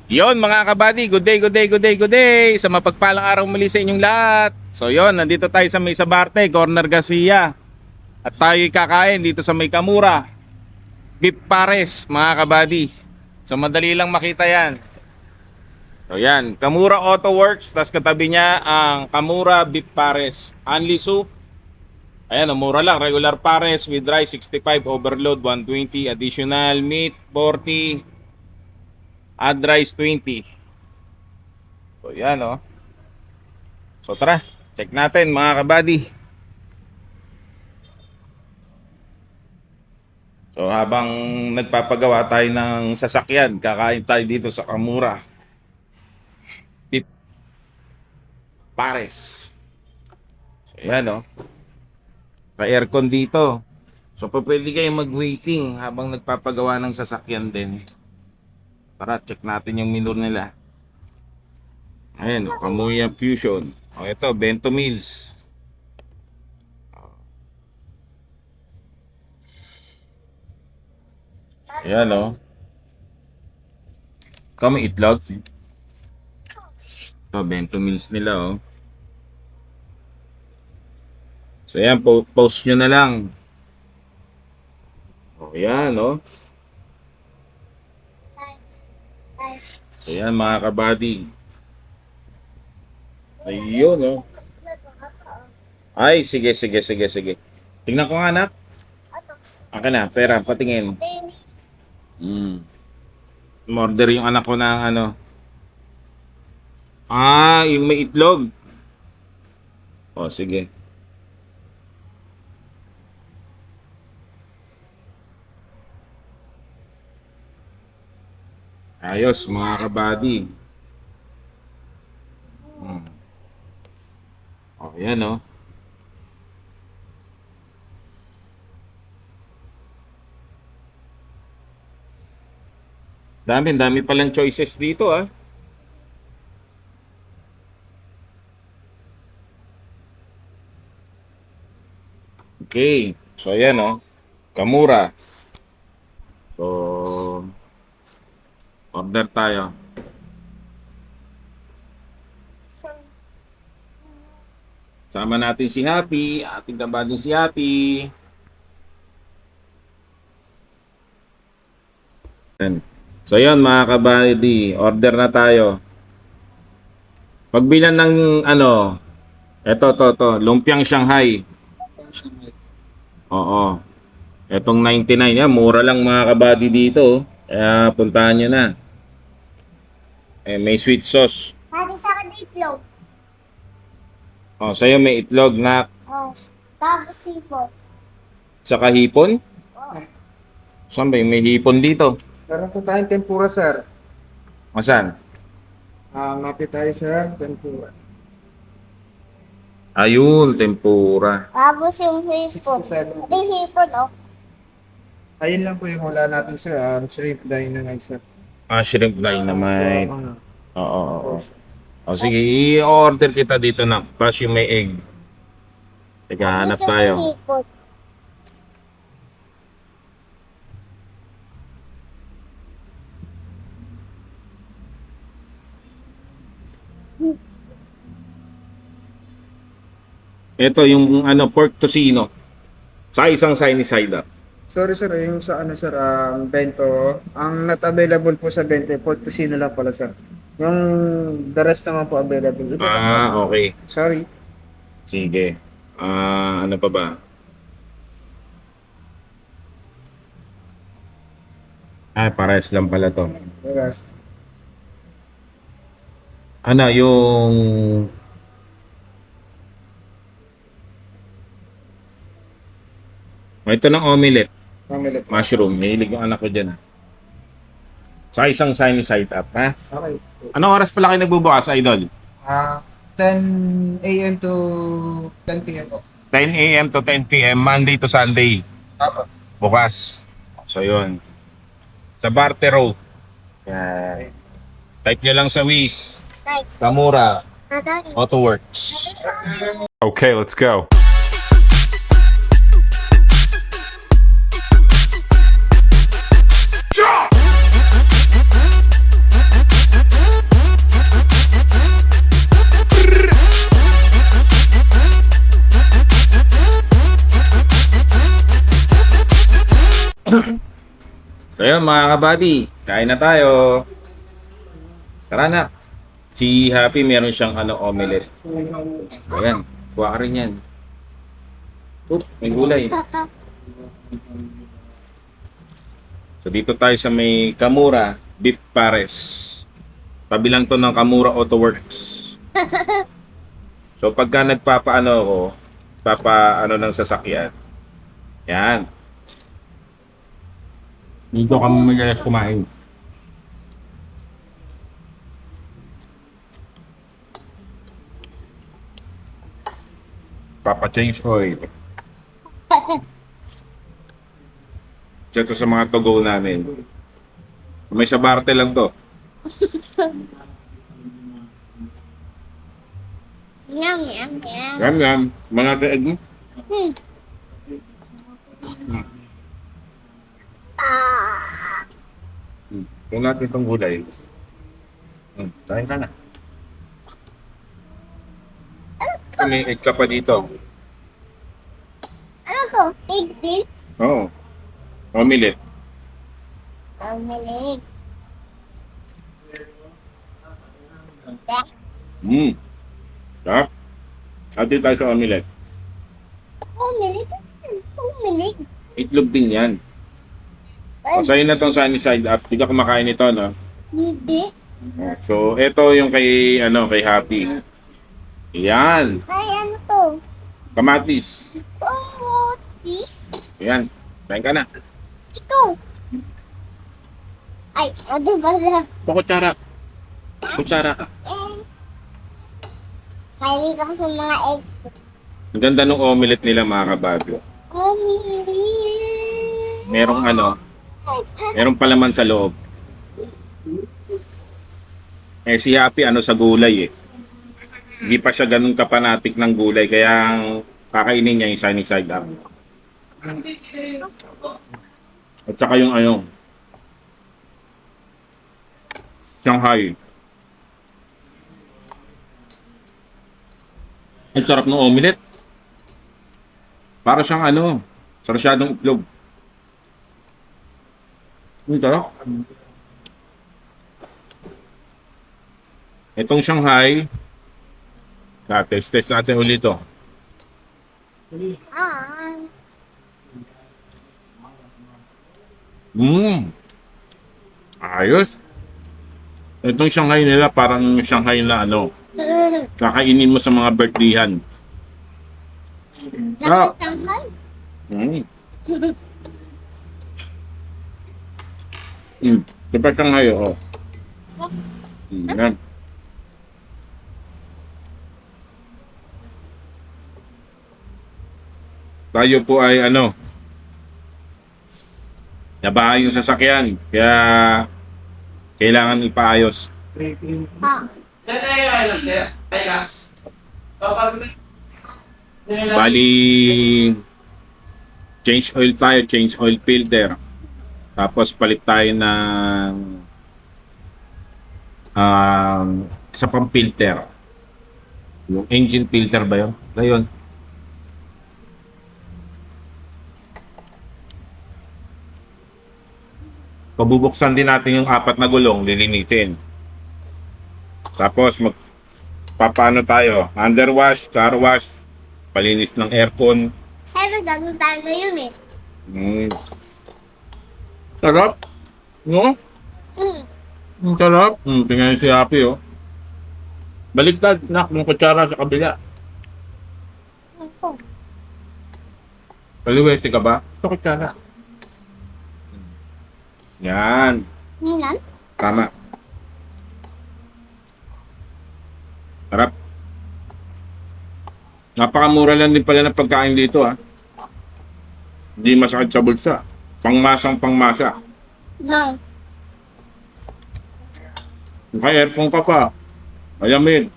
Yon mga kabady, good day, good day, good day, good day. Sa mapagpalang araw muli sa inyong lahat. So yon, nandito tayo sa May Sabarte, Corner Garcia. At tayo'y kakain dito sa May Kamura. Beef Pares mga kabady. So madali lang makita yan. So yan, Kamura Auto Works. Tapos katabi niya ang Kamura Beef Pares. Only soup. Ayan, mura lang. Regular pares with rice 65, overload 120, additional meat 40, add rice 20. So yan oh. So tara, check natin mga kabady. So habang nagpapagawa tayo ng sasakyan, kakain tayo dito sa Kamura Beef Pares. So yan oh. Pa-aircon dito. So pwede kayong mag-waiting habang nagpapagawa ng sasakyan din. Tara, check natin yung menu nila. Ayan, Kamuya Fusion. O ito, bento meals. Ayan o. Kami itlog. Ito, bento meals nila o. So ayan, post nyo na lang. O ayan o. So ayan mga kabady. Ayun o. Ay, sige. Tingnan ko nga anak. Akin na, pera, patingin. Order yung anak ko ng ano. Ah, yung may itlog. O, sige. Ayos, mga kabady. O, yan o. Dami palang choices dito ah. Okay. So ayan oh. Kamura. So order tayo. Sama natin si Happy, ating kabading si Happy. Ayan. So yun mga kabady, order na tayo. Pagbilan ng ano, eto to, lumpiang Shanghai. Oo. Etong 99 yan, mura lang mga kabady dito. Oh. Kaya puntahan nyo na. Eh, may sweet sauce. Pati sa akin itlog. Oh, sa'yo may itlog na Oh, tapos sipo. saka hipon. Oh, Saan ba yung may hipon dito? Meron po tayong tempura, sir. Masan? Mapit tayo, sir. Tempura. Ayun, tempura. tapos yung hipon. 67. Ito yung hipon, oh. Ayun lang po yung hula natin, sir. Shrimp dynamite, sir. Ah, shrimp dynamite. Ano? Oo. O sige, i-order kita dito na. Plus yung may egg. Teka, hanap Tapos yung tayo. hipon. Ito yung ano, pork tocino. Sa isang sunny side up. Sorry, sir. Yung sa ano, sir, bento. Ang not available po sa bento, portosino lang pala, sir. Yung the rest naman po available. Ito Ah, okay. Sorry. Sige. Ano pa ba? Ah, pares lang pala to. Yes. Ano, yung... Ito ng omelette. Omelette. Mushroom. Mahilig yung anak ko dyan. Sa isang sunny side up, ha? Okay. Anong oras pala kayo nagbubukas, Idol? 10 a.m. to 10 p.m. po. 10 a.m. to 10 p.m. Monday to Sunday. Apo. Bukas. So, yun. Sa Barte Road. Yan. Type nyo lang sa Wish. Like, Kamura Daddy. Auto Works. Daddy, sorry. Okay, let's go. So yun mga kabady, kain na tayo. Tara na. Si Happy meron siyang omelette. Ayan, kuha ka rin yan. Oop, may gulay. So dito tayo sa may Kamura Beef Pares. Tabi lang to ng Kamura Auto Works. So pagka nagpapaano ako, ng sasakyan. Yan. Dito kami madalas kumain. Papa-change oil. Ito sa mga to-go namin. May sa barte lang to. Yum, yum, yum. Yan yan. Mga daig mo. Hmm. Ah. Kung natin itong gulay. Kain ka na. May egg ka pa dito. Ano to? Egg din? Oo. Omelette. Omelet. Sarap. Ate tayo sa omelette. Omelet? Omelet? Itlog din yan. O sa'yo na itong sunny side up. Hindi ka kumakain ito, no? Hindi. So, ito yung kay Happy. Yan. Ay, ano to? Kamatis. Kamatis? Yan. Kain ka na. Ito. Ay, ano pala? Kutsara. Kutsara. Mahilig ako sa mga egg. Ang ganda ng omelette nila mga kabagyo. Omelet. Merong merong palaman sa loob. Si Happy sa gulay eh. Hindi pa siya ganun kapanatik ng gulay kaya kakainin niya yung sunny side up. At saka yung Shanghai. Ang sarap ng omelette. Para siyang sarsyadong itlog. Ito. Itong Shanghai. Test natin ulit to. Ah. Ayos. Itong Shanghai nila parang Shanghai na kakainin mo sa mga birthdayhan. Ah. Shanghai? Diba Shanghai, oh. Yan. Tayo po ay nabahay yung sasakyan. Kaya kailangan ipaayos. Ah. Bali, change oil tayo, change oil filter. Tapos palit tayo ng isa pang filter. Yung engine filter ba yun? Ayun. Pabubuksan din natin yung 4 na gulong, lilinitin. Tapos magpapaano tayo? Underwash, car wash, palinis ng aircon. Sabi, gagawin tayo ngayon eh. Sarap. No? Ang sarap. Tingnan si Happy, oh. Baliktad, nak, ng kutsara sa kabila. Ito. Kaliwete ka ba? Ito kutsara. Yan. Nilan? Tama. Sarap. Napakamura lang din pala ng pagkain dito, ha. Hindi masakit sa bulsa. Pangmasang pangmasa. No. May aircon ka pa. Malamig.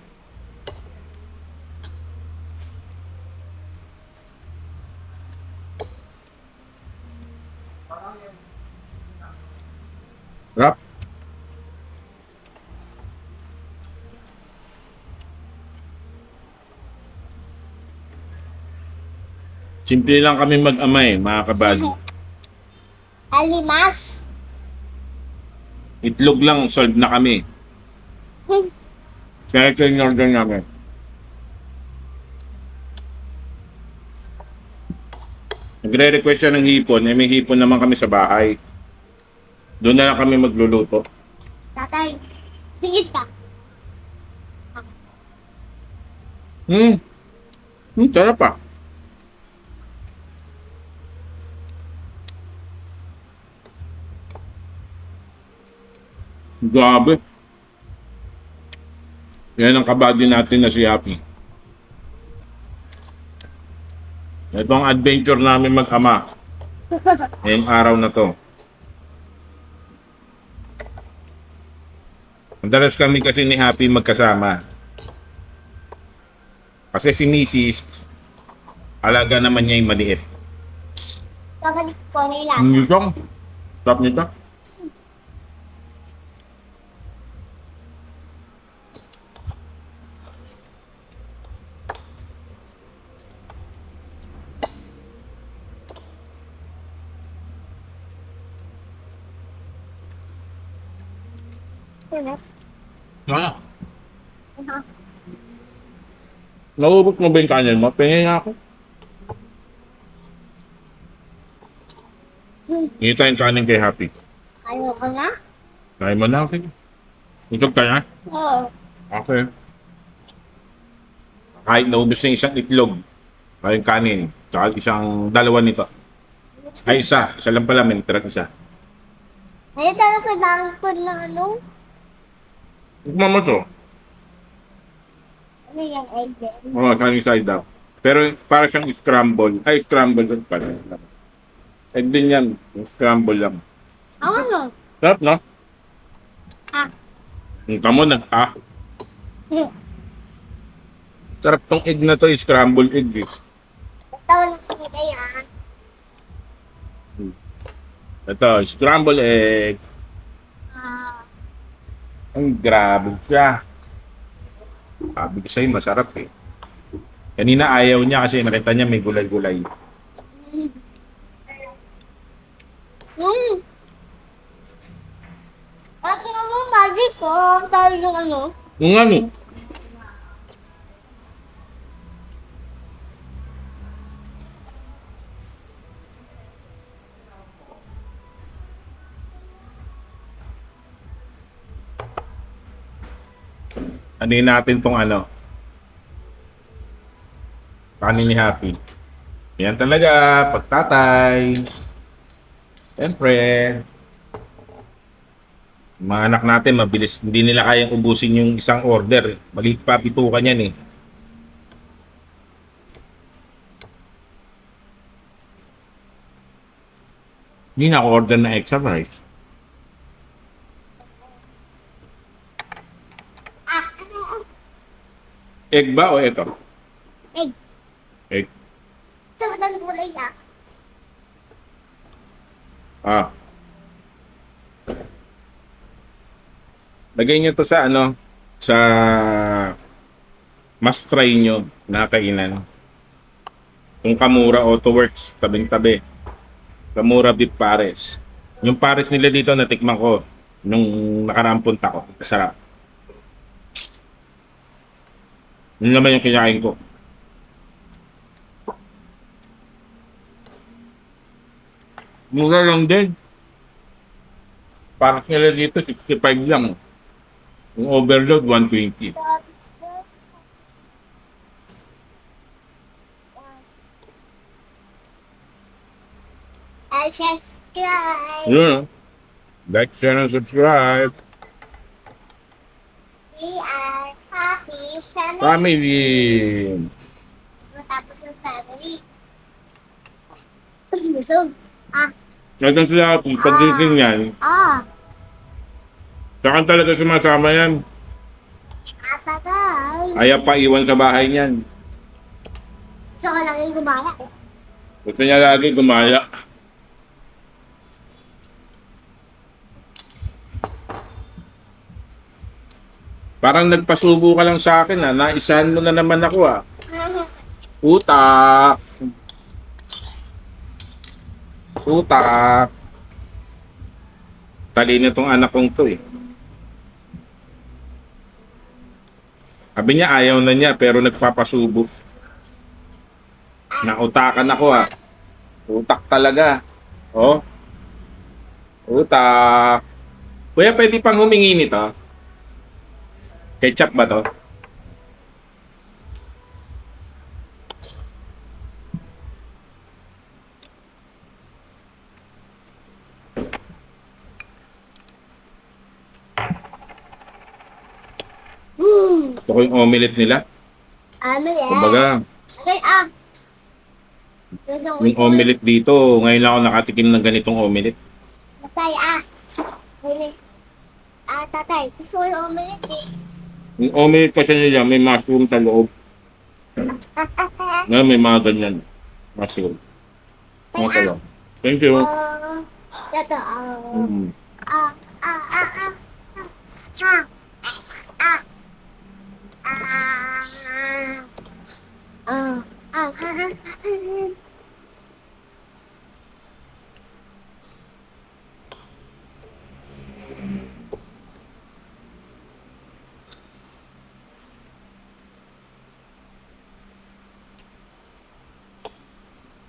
Sarap. Simple lang kami mag-amay, mga kabady. Alimas. Itlog lang, solve na kami. Kaya ito yung order namin. Nagre-request siya ng hipon, eh may hipon naman kami sa bahay. Doon na lang kami magluluto. Tatay, pigit ka. Sarap ah. Grabe. Yan ang kabady natin na si Happy. Ito ang adventure namin mag-ama. Ngayong araw na to. Madalas kami kasi ni Happy magkasama. Kasi si Mrs. alaga naman niya yung maliit. Babalik ko nila. Ang nitong. Stop nito. Ah, naubos mo ba yung kanin mo? Pingin nga ako. Ngita yung kanin kay Happy. Ayaw ko na? Kaya mo na, sige. Itog ka na? Oo. Okay. Kahit naubos na isang itlog, kaya yung kanin, tsaka isang dalawa nito. Ay, isa. Isa lang pala, may tirang isa. Ay, talaga kailangan ko na ano? Tikman mo to. Ano yung egg din? Oo, sunny side up. Pero para siyang scramble. Ay, scramble din pala. Egg din yan. Yung scramble lang. Ano? Sarap, no? Ah. Tingnan mo na. Ah. Sarap tong egg na to, scramble egg eh. Tawa na kami kaya. Ito, scramble egg. Ah. Ang grabe siya. Sabi ko sa'yo, masarap eh. Kanina ayaw niya kasi nakita niya may gulay-gulay. Ate, ano magic ko? Tayo yung ano? Yung ano? Anuin natin tong ano. Kanin ni Happy. Yan talaga, pagtatay. Siyempre. Mga anak natin, mabilis. Hindi nila kayang ubusin yung isang order. Maliit pa, pitukan yan eh. Hindi na ako order na extra rice. Ah, ano? Egg ba o ito? Egg. Egg. Ito ng gulay ah. Ah. Lagay nyo to sa ano, sa must try nyo na kainan. Kung Kamura Auto Works, tabing-tabi. Kamura Beef Pares. Yung pares nila dito natikman ko nung nakaraang punta ko. Masarap. Yun naman yung kinain ko. Mura lang din. Pares nila dito 65 lang. Yung overload 120. I'll subscribe. Yun. Like, share, and subscribe. We are happy family. Family. Matapos ng family. Busog. Ah. Nandun sila pag-gising yan. Ah. Saan talaga sumasama yan? Atagal. Ayaw pa iwan sa bahay niyan. So, ka lang yung gumaya. Gusto niya lagi gumaya. Parang nagpasubo ka lang sa akin ah. Naisahan mo na naman ako ah. Utak. Utak. Matalino tong anak kong to eh. Sabi niya ayaw na niya pero nagpapasubo. Nautakan ako ah. Utak talaga. Oh. Utak. Kuya, pwede pang humingi nito? Ketchup ba to? Ito ko yung omelette nila. Ano yan? Kumbaga, Okay, Gusto ko yung omelette dito, ngayon lang ako nakatikim ng ganitong omelette. Tatay, Bilis. Tatay, gusto ko yung omelette eh. Yung omelette kasi nila, may mushroom sa loob. Ngayon may mga ganyan. Mushroom. Mga sa loob. Thank you. Ito, Mm. ah, ah, ah, ah, ah, ah,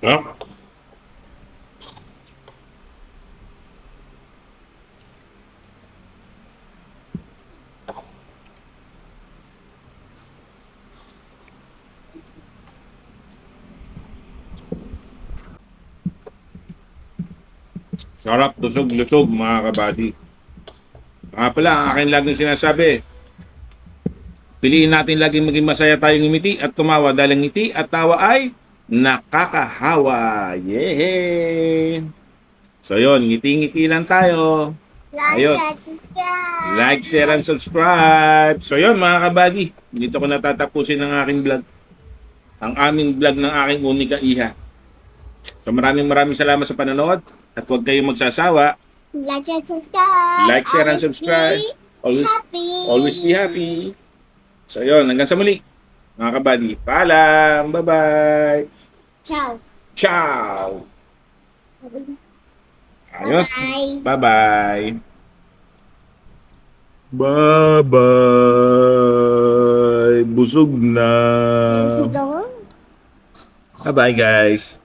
Ha? Sarap, lusog-lusog mga kabady. Pala, ang akin laging sinasabi, piliin natin laging maging masaya tayong ngumiti at tumawa dahil ang ngiti at tawa ay nakakahawa. Yehey! So yun, ngiti-ngiti lang tayo. like, Ayos. and subscribe. Like, share, and subscribe. So yun mga kabady, dito ko natatapusin ang aking vlog. Ang aming vlog ng aking unika iha. So maraming salamat sa panonood at huwag kayong magsasawa. Like and subscribe. Like, share, and Always subscribe. be Always, happy. always be happy. So yun, hanggang sa muli. Mga kabady, paalam. Bye-bye. Ciao. Ciao. Ayos. Bye-bye. Bye-bye. Bye-bye. Busog na. Busog ako. Bye-bye guys.